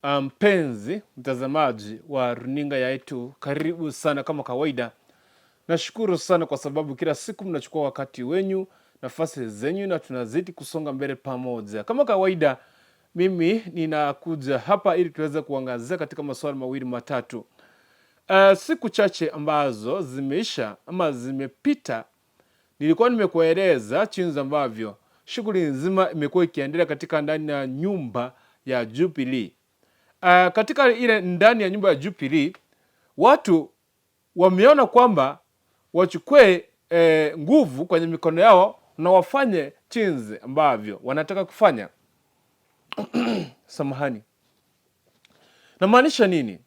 Mpenzi mtazamaji wa runinga yetu, karibu sana kama kawaida. Nashukuru sana kwa sababu kila siku mnachukua wakati wenyu, nafasi zenyu, na tunazidi kusonga mbele pamoja. Kama kawaida, mimi ninakuja hapa ili tuweze kuangazia katika masuala mawili matatu. Siku chache ambazo zimeisha ama zimepita, nilikuwa nimekueleza jinsi ambavyo shughuli nzima imekuwa ikiendelea katika ndani ya nyumba ya Jubilee. Katika ile ndani ya nyumba ya Jubilee, watu wameona kwamba wachukue nguvu kwenye mikono yao na wafanye jinsi ambavyo wanataka kufanya. Samahani. Namaanisha nini?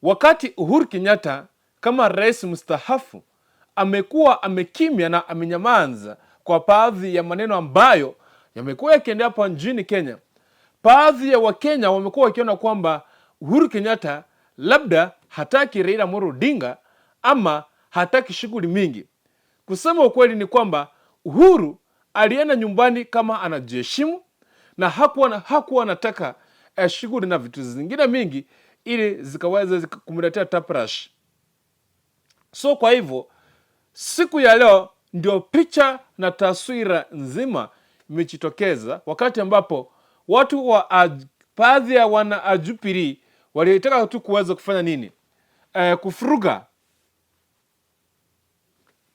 Wakati Uhuru Kenyatta kama rais mstaafu amekuwa amekimya na amenyamaza kwa baadhi ya maneno ambayo yamekuwa yakiendelea hapa nchini Kenya, baadhi ya Wakenya wamekuwa wakiona kwamba Uhuru Kenyatta labda hataki Raila Amolo Odinga ama hataki shughuli mingi. Kusema ukweli ni kwamba Uhuru alienda nyumbani kama anajiheshimu na hakuwa anataka shughuli na vitu zingine mingi ili zikaweza kumletea taprash. So kwa hivyo siku ya leo ndio picha na taswira nzima imejitokeza, wakati ambapo watu wa baadhi ya wana Jubilee walitaka tu kuweza kufanya nini? Kufuruga.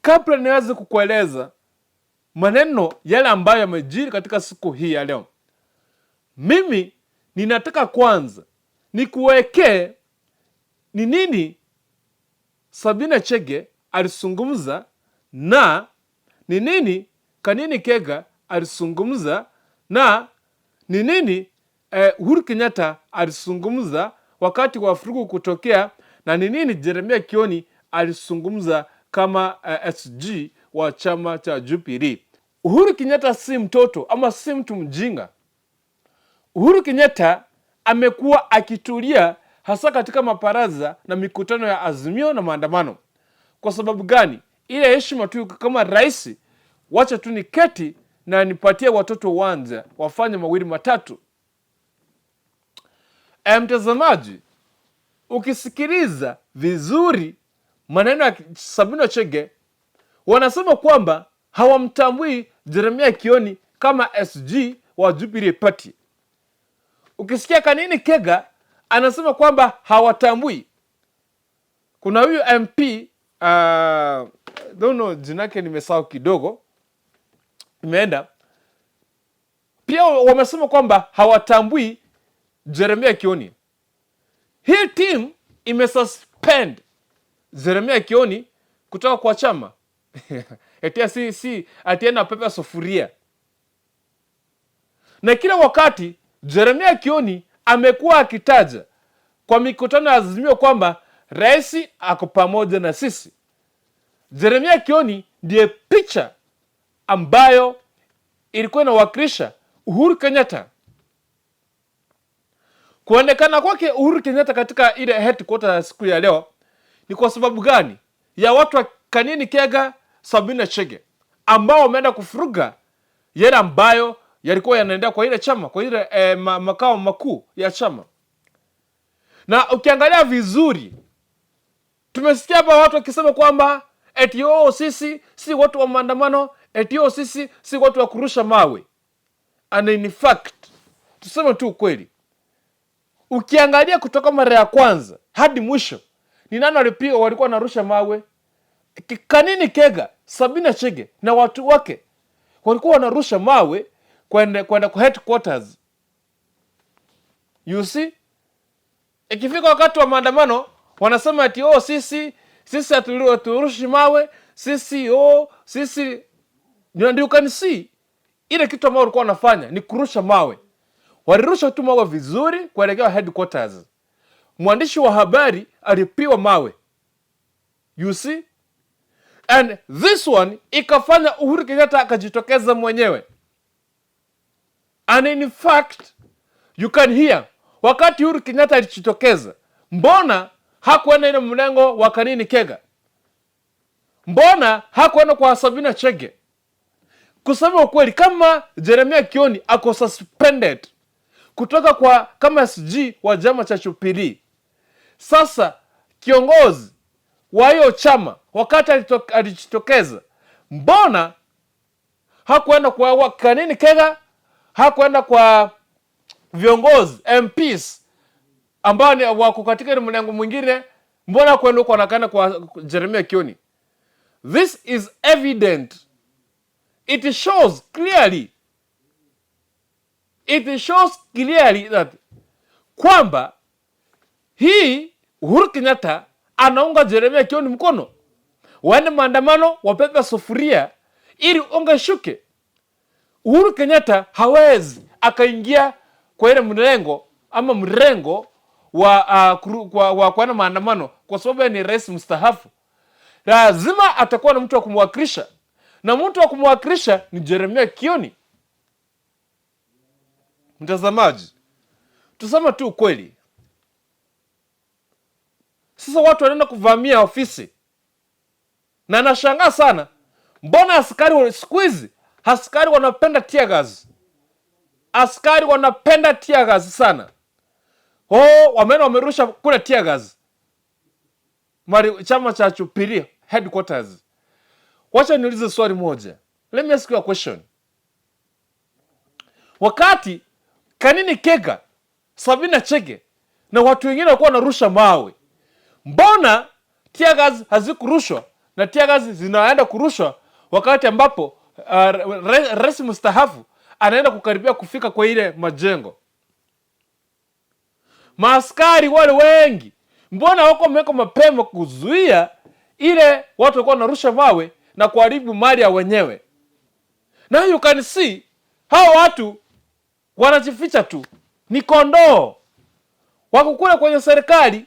Kabla niweze kukueleza maneno yale ambayo yamejiri katika siku hii ya leo, mimi ninataka kwanza nikuwekee ni nini Chege alizungumza na ni nini Kanini Kega alizungumza na ni nini Uhuru Kenyatta alizungumza wakati wa furugu kutokea, na ni nini Jeremia Kioni alizungumza kama SG wa chama cha Jubilee. Uhuru Kenyatta si mtoto ama si mtu mjinga. Uhuru Kenyatta amekuwa akitulia hasa katika maparaza na mikutano ya Azimio na maandamano. Kwa sababu gani? Ile heshima tu kama rais, wacha tu niketi na nipatie watoto wanza wafanye mawili matatu. Mtazamaji, ukisikiliza vizuri maneno ya Chege, wanasema kwamba hawamtambui Jeremia Kioni kama SG wa Jubilee Party. Ukisikia Kanini Kega anasema kwamba hawatambui. Kuna huyu MP don't know jinake nimesahau kidogo, imeenda pia wamesema kwamba hawatambui Jeremia Kioni. Hii team imesuspend Jeremia Kioni kutoka kwa chama. Etia si atienda pepe sufuria. Na kila wakati Jeremia Kioni amekuwa akitaja kwa mikutano ya Azimio kwamba rais ako pamoja na sisi. Jeremia Kioni ndiye picha ambayo ilikuwa inawakilisha Uhuru Kenyatta. Kuonekana kwake Uhuru Kenyatta katika ile headquarters siku ya leo ni kwa sababu gani? Ya watu wa Kanini Kega, Chege ambao wameenda kufuruga yale ambayo yalikuwa yanaendea kwa ile chama, kwa ile makao makuu ya chama. Na ukiangalia vizuri, tumesikia hapa watu wakisema kwamba eti sisi si watu wa maandamano, eti sisi si watu wa kurusha mawe. And in fact, tuseme tu ukweli, ukiangalia kutoka mara ya kwanza hadi mwisho, ni nani walipiga walikuwa wanarusha mawe? Kanini Kega, Chege na watu wake walikuwa wanarusha mawe kwenda kwa headquarters. You see? Ikifika wakati wa maandamano wanasema ati sisi haturushi mawe, sisi. Ndio can see ile kitu ambayo walikuwa wanafanya ni kurusha mawe. Walirusha tu mawe vizuri kuelekea headquarters. Mwandishi wa habari alipiwa mawe. You see? And this one ikafanya Uhuru Kenyatta akajitokeza mwenyewe. And in fact, you can hear, wakati Uhuru Kenyatta alijitokeza, mbona hakuenda ile mlengo wa Kanini Kega? Mbona hakuenda kwa Chege? Kusema ukweli, kama Jeremia Kioni ako suspended kutoka kwa kama SG wa chama cha Jubilee. Sasa kiongozi wa hiyo chama wakati alijitokeza, mbona hakuenda kwa Kanini Kega, hakuenda kwa viongozi MPs ambao ni wako katika mlengo mwingine? Mbona kwenda huko anakana kwa Jeremia Kioni? This is evident. It shows clearly that kwamba hii Uhuru Kenyatta anaunga Jeremia Kioni mkono. Waende maandamano, wapepe sufuria ili unga shuke. Uhuru Kenyatta hawezi akaingia kwa ile mrengo ama mrengo wa kuenda maandamano kwa sababu ni rais mstaafu. Lazima atakuwa na mtu wa kumwakilisha, na mtu wa kumwakilisha ni Jeremia Kioni. Mtazamaji, tusema tu ukweli. Sasa watu wanaenda kuvamia ofisi, na nashangaa sana mbona askari siku hizi askari wanapenda tear gas. Askari wanapenda tear gas sana. Wamerusha kule tear gas chama cha Jubilee headquarters. Wacha niulize swali moja. Let me ask you a question. Wakati Kanini Kega, Sabina Chege na watu wengine walikuwa wanarusha mawe, mbona tear gas hazikurushwa? Na tear gas zinaenda kurushwa wakati ambapo rais mstaafu anaenda kukaribia kufika kwa ile majengo. Maaskari wale wengi, mbona wako wameweka mapema kuzuia ile watu walikuwa wanarusha mawe na kuharibu mali ya wenyewe? Now you can see hao watu wanajificha tu, ni kondoo. Wako kule kwenye serikali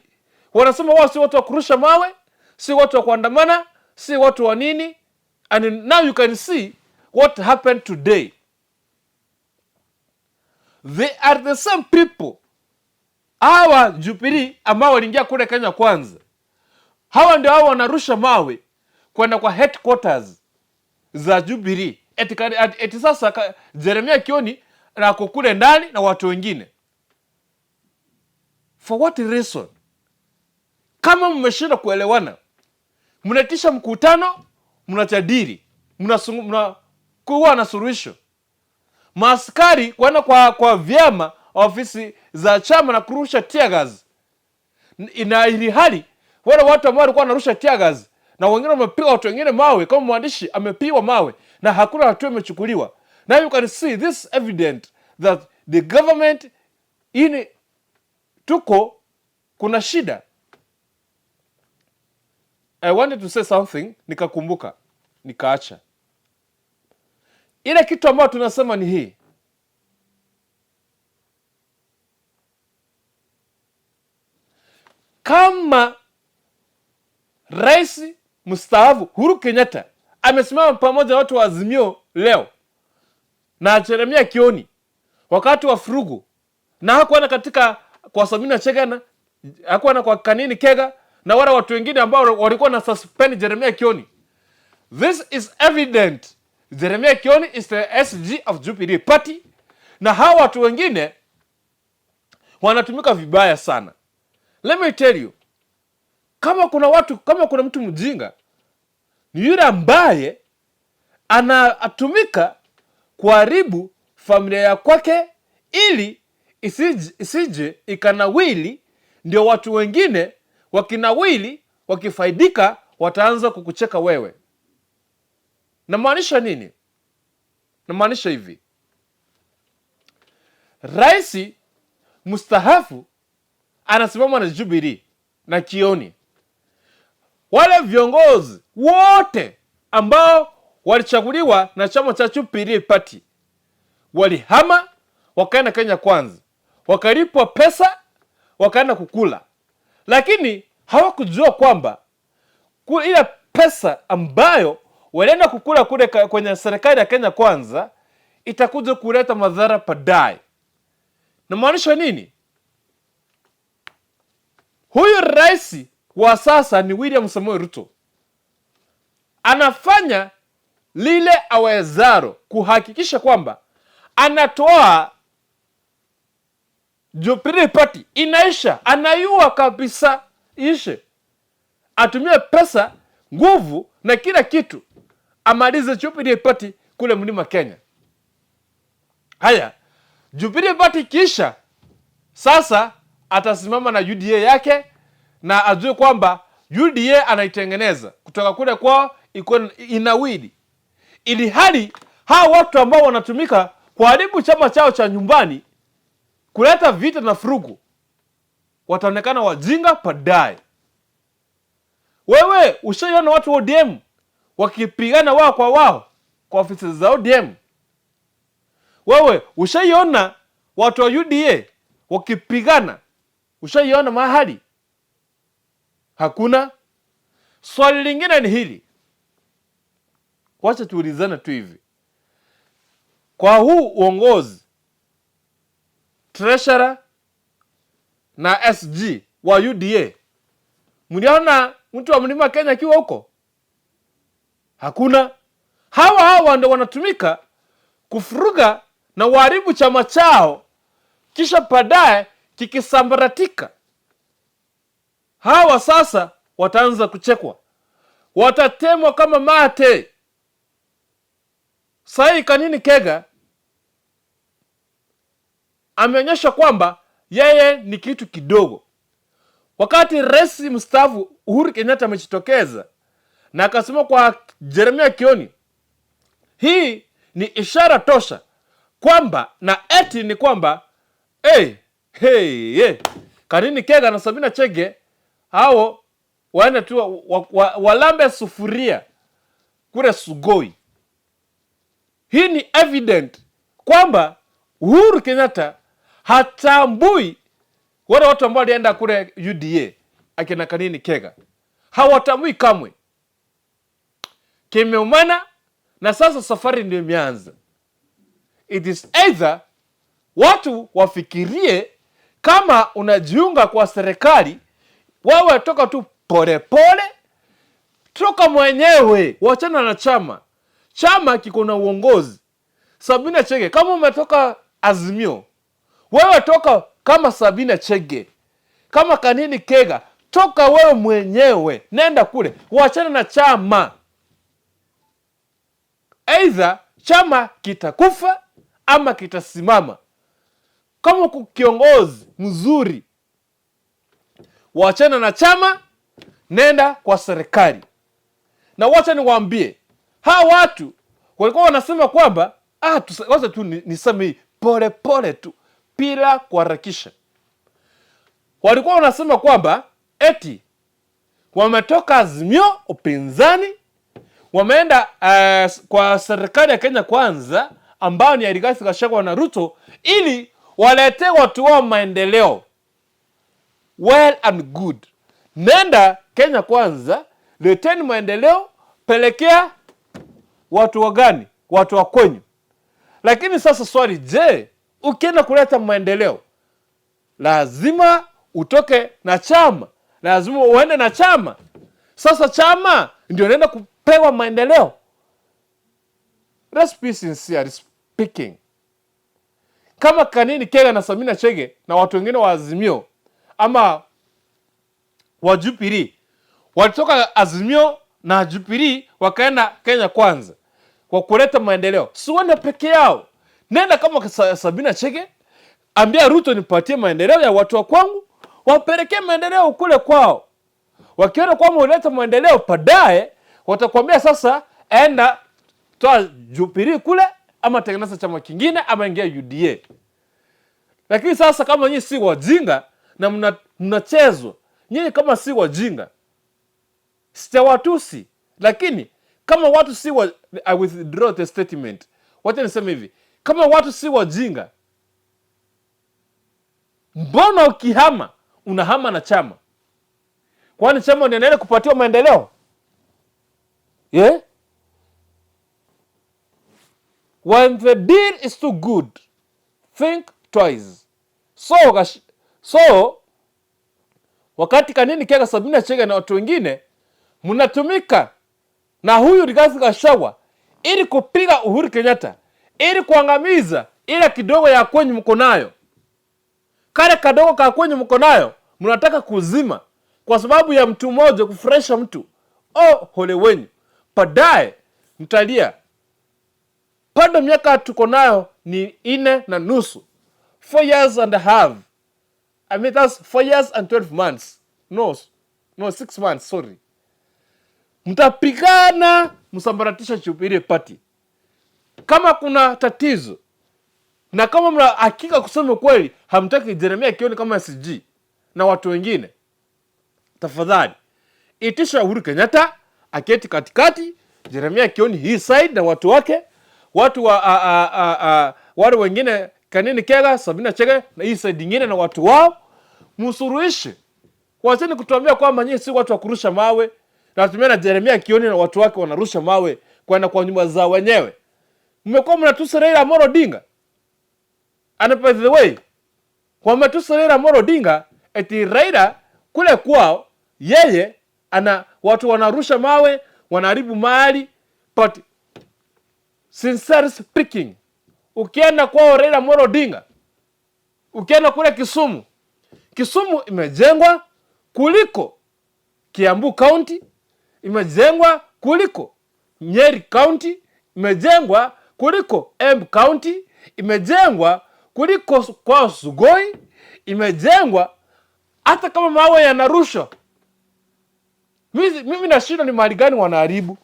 wanasema wao si watu wa kurusha mawe, si watu wa kuandamana, si watu wa nini. And now you can see what happened today. They are the same people. Hawa Jubilee ambao waliingia kule Kenya kwanza, hawa ndio hao wanarusha mawe kwenda kwa headquarters za Jubilee. Eti sasa Jeremia Kioni na kukule ndani na watu wengine. For what reason? Kama mmeshinda kuelewana, mnatisha mkutano, mnajadili, mnakuwa na suluhisho. Maaskari kwenda kwa vyama ofisi za chama na kurusha tear gas. Ina ili hali wale watu ambao walikuwa wanarusha tear gas na wengine wamepiga watu wengine mawe, kama mwandishi amepiwa mawe na hakuna hatua imechukuliwa. Now you can see this evident that the government kuna shida. I wanted to say something, nikakumbuka, nikaacha. Ile kitu ambayo tunasema ni hii. Kama rais mstaafu Uhuru Kenyatta amesimama pamoja na watu wa Azimio leo na Jeremia Kioni wakati wa furugu, na hakuona katika kwa Sabina Chege, hakuona kwa Kanini Kega na wale watu wengine ambao walikuwa na suspend Jeremia Kioni, this is evident. Jeremia Kioni is the SG of Jubilee Party, na hawa watu wengine wanatumika vibaya sana. Let me tell you, kama kuna mtu mjinga, ni yule ambaye anatumika kuharibu familia ya kwake ili isije ikanawili, ndio watu wengine wakinawili, wakifaidika, wataanza kukucheka wewe. Namaanisha nini? Namaanisha hivi. Rais mstaafu anasimama na Jubilee na Kioni. Wale viongozi wote ambao walichaguliwa na chama cha Jubilee Party walihama wakaenda Kenya kwanza, wakalipwa pesa, wakaenda kukula. Lakini hawakujua kwamba ile pesa ambayo walienda kukula kule kwenye serikali ya Kenya kwanza itakuja kuleta madhara baadaye. Na maanisha nini? Huyu rais wa sasa ni William Samoei Ruto. Anafanya lile awezaro kuhakikisha kwamba anatoa Jubilee Party inaisha, anayua kabisa ishe. Atumie pesa, nguvu na kila kitu amalize Jubilee Party kule Mlima Kenya. Haya, Jubilee Party kisha sasa atasimama na UDA yake na ajue kwamba UDA anaitengeneza kutoka kule kwao inawili. Ili hali hawa watu ambao wanatumika kuharibu chama chao cha nyumbani, kuleta vita na furugu, wataonekana wajinga baadaye. Wewe ushaiona watu wa ODM wakipigana wao kwa ofisi za ODM? Wewe ushaiona watu wa UDA wakipigana? Ushaiona mahali? Hakuna. Swali lingine ni hili. Wacha tuulizane tu hivi. Kwa huu uongozi, treasurer na SG wa UDA, mliona mtu wa Mlima Kenya akiwa huko? Hakuna. Hawa ndio wanatumika kufuruga na waharibu chama chao, kisha baadaye kikisambaratika, hawa sasa wataanza kuchekwa, watatemwa kama mate. Sai Kanini Kega ameonyesha kwamba yeye ni kitu kidogo. Wakati rais mstaafu Uhuru Kenyatta amejitokeza na akasema kwa Jeremia Kioni, hii ni ishara tosha kwamba na eti ni kwamba Kanini Kega na Sabina Chege hao waende tu walambe sufuria kule Sugoi. Hii ni evident kwamba Uhuru Kenyatta hatambui wale watu ambao walienda kule UDA akina Kanini Kega. Hawatambui kamwe. Kimeumana na sasa safari ndio imeanza. It is either watu wafikirie kama unajiunga kwa serikali, wewe toka tu pole pole, toka mwenyewe, wachana na chama. Chama kiko na uongozi. Sabina Chege, kama umetoka Azimio, wewe toka kama Sabina Chege. Kama Kanini Kega, toka wewe mwenyewe, nenda kule, wachana na chama. Either chama kitakufa ama kitasimama. Kama kiongozi mzuri, wachana na chama, nenda kwa serikali. Na wacha niwaambie, hawa watu walikuwa wanasema kwamba wacha tu niseme pole pole tu bila kuharakisha. Walikuwa wanasema kwamba eti wametoka Azimio upinzani, wameenda kwa serikali ya Kenya Kwanza ambao ni Rigathi Gachagua na Ruto ili walete watu wao maendeleo. Well and good. Nenda Kenya Kwanza, leteni maendeleo, pelekea watu wa gani? Watu wa kwenyu. Lakini sasa swali, je, ukienda kuleta maendeleo, lazima utoke na chama, lazima uende na chama. Sasa chama ndio naenda kupewa maendeleo. Let's be sincere speaking. Kama Kanini Kega na Sabina Chege na watu wengine wa Azimio ama wa Jubilee walitoka Azimio na Jubilee wakaenda Kenya Kwanza kwa kuleta maendeleo, si wende peke yao. Nenda kama Sabina Chege, ambia Ruto nipatie maendeleo ya watu wa kwangu, wapelekee maendeleo kule kwao. Wakiona kwamba unaleta maendeleo, baadaye watakwambia sasa enda toa Jubilee kule ama tengeneza chama kingine ama ingia UDA. Lakini sasa kama nyinyi si wajinga na mnachezwa, nyinyi kama si wajinga, sitawatusi, lakini kama watu si I withdraw the statement. Wacha niseme hivi, kama watu si wajinga, mbona ukihama unahama na chama? Kwani chama ndio inaenda kupatiwa maendeleo? Yeah? When the deal is too good, think twice. So wakati Kanini Kega, Sabina Chege na watu wengine mnatumika na huyu Rigathi Gachagua ili kupiga Uhuru Kenyatta, ili kuangamiza ile kidogo ya kwenye mko nayo, kale kadogo ka kwenye mko nayo mnataka kuzima kwa sababu ya mtu mmoja kufresha mtu. Oh, hole wenyu. Baadaye mtalia. Bado miaka tuko nayo ni 4.5. 4 years and a half. I mean that's 4 years and 12 months. No 6 months, sorry. Mtapigana msambaratisha Jubilee party. Kama kuna tatizo na kama mna hakika kusema kweli hamtaki Jeremia Kioni kama SG na watu wengine, tafadhali itisha Uhuru Kenyatta aketi katikati, Jeremia Kioni hii side na watu wake, watu wa wale wengine Kanini, Kega, Sabina, Chege na hii side nyingine na watu wao, msuruhishe. Wacheni kutuambia kwamba nyinyi si watu wa kurusha mawe. Na tumeona Jeremia Kioni na watu wake wanarusha mawe kwenda kwa nyumba za wenyewe. Mmekuwa mnatusa Raila Amolo Odinga. And by the way, wametusa Raila Amolo Odinga eti Raila kule kwao yeye ana watu wanarusha mawe, wanaharibu mali, but sincerely speaking, ukienda kwao Raila Amolo Odinga, ukienda kule Kisumu imejengwa kuliko Kiambu County, imejengwa kuliko Nyeri County, imejengwa kuliko Embu County, imejengwa kuliko kwa Sugoi, imejengwa hata kama mawe yanarushwa. Mimi na shida ni mali gani wanaharibu?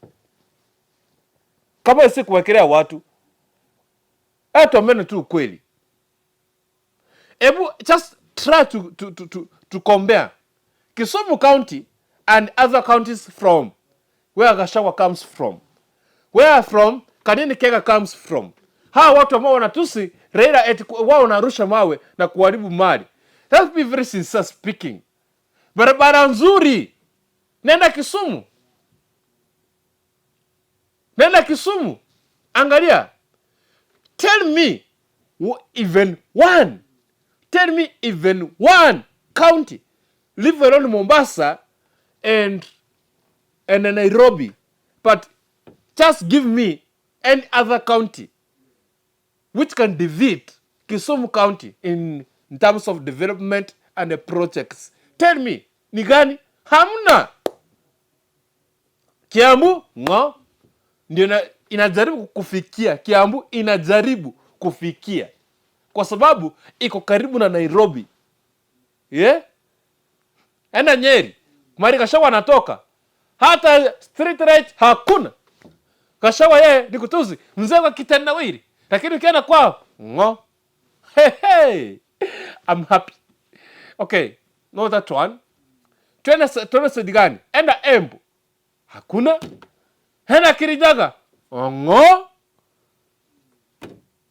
Kama si kuwekelea watu. Tuambiane tu ukweli. Just try to compare Kisumu County and other counties from where Gachagua comes from. Where from Kanini Kega comes from. Hawa watu ambao wanatusi Raila eti wao wanarusha mawe na kuharibu mali. Let's be very sincere speaking. Barabara nzuri. Nenda Kisumu. Angalia. Tell me even one county, leave alone Mombasa and Nairobi, but just give me any other county which can defeat Kisumu County in terms of development and projects. Tell me, ni gani? Hamna. Kiambu ndio inajaribu kufikia. Kiambu inajaribu kufikia kwa sababu iko karibu na Nairobi. Enda Nyeri, Mari Gachagua anatoka, hata street right hakuna. Gachagua yeye ni kutusi mzee wa kitendawili, lakini ukienda kwao I'm happy. Okay, no that one. Tuende side gani? Enda Embu, hakuna. Enda Kirinyaga,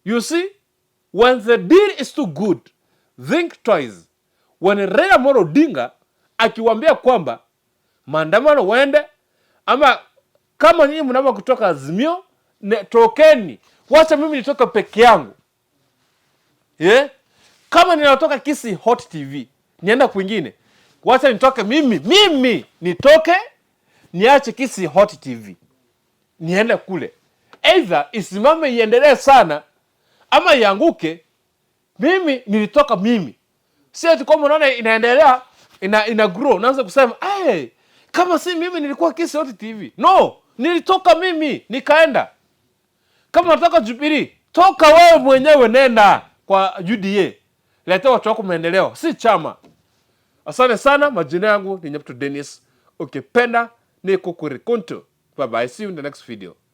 You see, when the deal is too good, think twice. When Raila Amolo Odinga akiwaambia kwamba maandamano waende, ama kama nyinyi mnaomba kutoka Azimio, tokeni. Wacha mimi nitoka peke yangu. Kama ninatoka Kisi Hot TV, nienda kwingine. Wacha nitoke mimi nitoke, niache Kisi Hot TV. Niende kule. Either isimame iendelee sana ama ianguke. Mimi nilitoka mimi. Si ati kama unaona inaendelea ina grow, unaanza kusema kama si mimi nilikuwa Kisi Hot TV. No, nilitoka mimi nikaenda. Kama unataka Jubilee, toka wewe mwenyewe, nenda kwa UDA. Leta watu wako maendeleo, si chama. Asante sana, majina yangu ni Nyapto Dennis. Ukipenda niko kurikunto. Bye bye, see you in the next video.